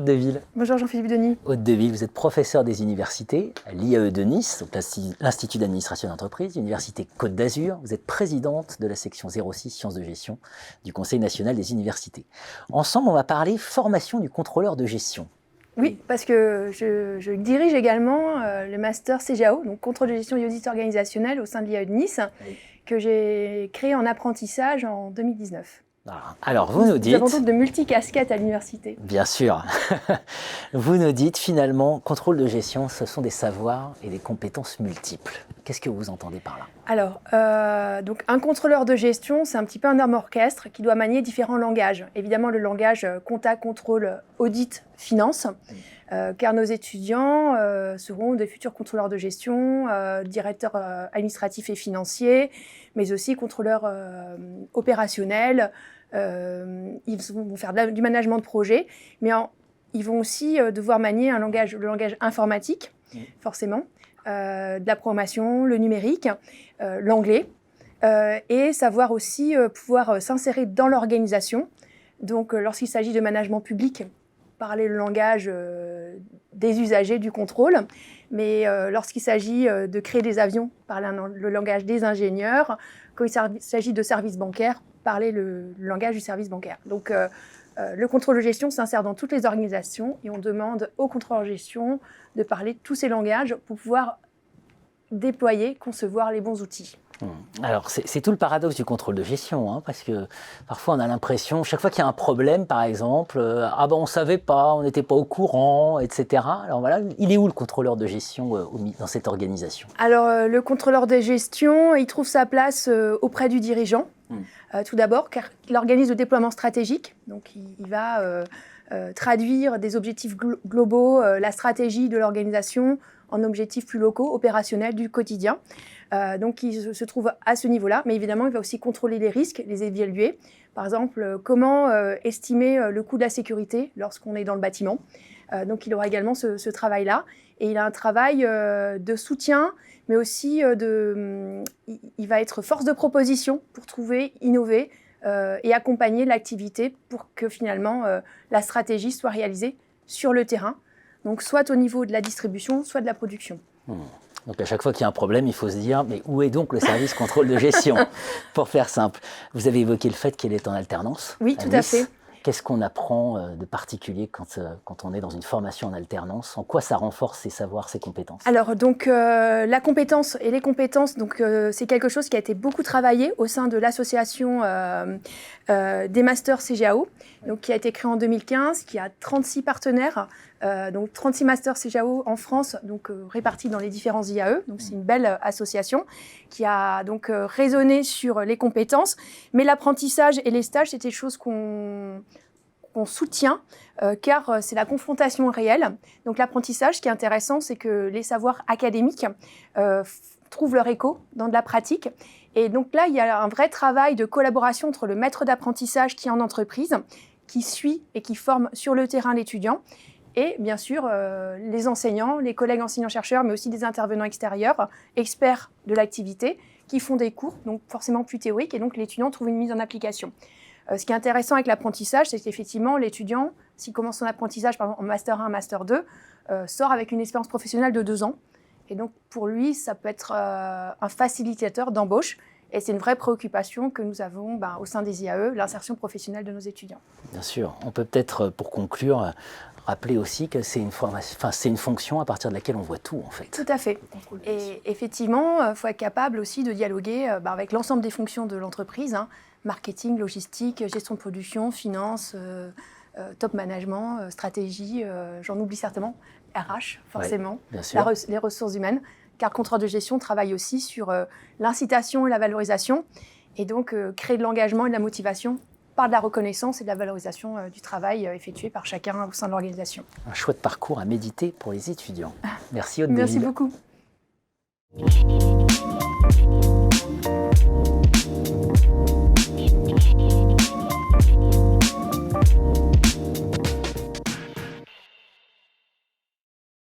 Deville. Bonjour Jean-Philippe Denis. Aude Deville, vous êtes professeur des universités à l'IAE de Nice, donc l'Institut d'administration d'entreprise, Université Côte d'Azur. Vous êtes présidente de la section 06 Sciences de gestion du Conseil national des universités. Ensemble, on va parler formation du contrôleur de gestion. Oui, parce que je dirige également le master CGAO, donc contrôle de gestion et audit organisationnel au sein de l'IAE de Nice, que j'ai créé en apprentissage en 2019. Alors, vous nous dites... Nous avons donc de multicasquettes à l'université. Bien sûr. Vous nous dites finalement, contrôle de gestion, ce sont des savoirs et des compétences multiples. Qu'est-ce que vous entendez par là? Alors, donc un contrôleur de gestion, c'est un petit peu un homme orchestre qui doit manier différents langages. Évidemment, le langage compta, contrôle, audit, finance, car nos étudiants seront des futurs contrôleurs de gestion, directeurs administratifs et financiers, mais aussi contrôleurs opérationnels. Ils vont faire du management de projet, mais ils vont aussi devoir manier le langage informatique, forcément, de la programmation, le numérique, l'anglais, et savoir aussi pouvoir s'insérer dans l'organisation. Donc, lorsqu'il s'agit de management public, parler le langage des usagers du contrôle, mais lorsqu'il s'agit de créer des avions, parler le langage des ingénieurs. Quand il s'agit de services bancaires, parler le langage du service bancaire. Donc, le contrôle de gestion s'insère dans toutes les organisations et on demande au contrôleur de gestion de parler tous ces langages pour pouvoir déployer, concevoir les bons outils. Alors, c'est tout le paradoxe du contrôle de gestion, hein, parce que parfois on a l'impression, chaque fois qu'il y a un problème, par exemple, on ne savait pas, on n'était pas au courant, etc. Alors voilà, il est où le contrôleur de gestion dans cette organisation? Alors, le contrôleur de gestion, il trouve sa place auprès du dirigeant, tout d'abord, car il organise le déploiement stratégique, donc il va traduire des objectifs globaux, la stratégie de l'organisation en objectifs plus locaux, opérationnels du quotidien. Donc, il se trouve à ce niveau-là, mais évidemment, il va aussi contrôler les risques, les évaluer. Par exemple, comment estimer le coût de la sécurité lorsqu'on est dans le bâtiment. Donc, il aura également ce travail-là. Et il a un travail de soutien, mais aussi il va être force de proposition pour trouver, innover et accompagner l'activité pour que finalement la stratégie soit réalisée sur le terrain. Donc, soit au niveau de la distribution, soit de la production. Donc à chaque fois qu'il y a un problème, il faut se dire, mais où est donc le service contrôle de gestion? Pour faire simple. Vous avez évoqué le fait qu'elle est en alternance. Oui, tout à fait. Qu'est-ce qu'on apprend de particulier quand on est dans une formation en alternance? En quoi ça renforce ses savoirs, ses compétences? Alors, donc, la compétence et les compétences, c'est quelque chose qui a été beaucoup travaillé au sein de l'association des masters CGAO, donc, qui a été créée en 2015, qui a 36 partenaires, donc 36 masters CGAO en France, donc répartis dans les différents IAE. Donc, c'est une belle association qui a donc raisonné sur les compétences. Mais l'apprentissage et les stages, c'est des choses qu'on soutient, car c'est la confrontation réelle. Donc l'apprentissage, ce qui est intéressant, c'est que les savoirs académiques trouvent leur écho dans de la pratique. Et donc là, il y a un vrai travail de collaboration entre le maître d'apprentissage qui est en entreprise, qui suit et qui forme sur le terrain l'étudiant, et bien sûr les enseignants, les collègues enseignants-chercheurs, mais aussi des intervenants extérieurs, experts de l'activité, qui font des cours, donc forcément plus théoriques, et donc l'étudiant trouve une mise en application. Ce qui est intéressant avec l'apprentissage, c'est qu'effectivement, l'étudiant, s'il commence son apprentissage, par exemple en Master 1, Master 2, sort avec une expérience professionnelle de 2 ans. Et donc, pour lui, ça peut être un facilitateur d'embauche. Et c'est une vraie préoccupation que nous avons au sein des IAE, l'insertion professionnelle de nos étudiants. Bien sûr. On peut peut-être, pour conclure, rappeler aussi que c'est une fonction à partir de laquelle on voit tout, en fait. Tout à fait. Et effectivement, il faut être capable aussi de dialoguer avec l'ensemble des fonctions de l'entreprise, marketing, logistique, gestion de production, finance, top management, stratégie, j'en oublie certainement, RH, forcément, les ressources humaines, car le contrôleur de gestion travaille aussi sur l'incitation et la valorisation, et donc créer de l'engagement et de la motivation par de la reconnaissance et de la valorisation du travail effectué par chacun au sein de l'organisation. Un chouette parcours à méditer pour les étudiants. Merci Aude Deville. Merci beaucoup.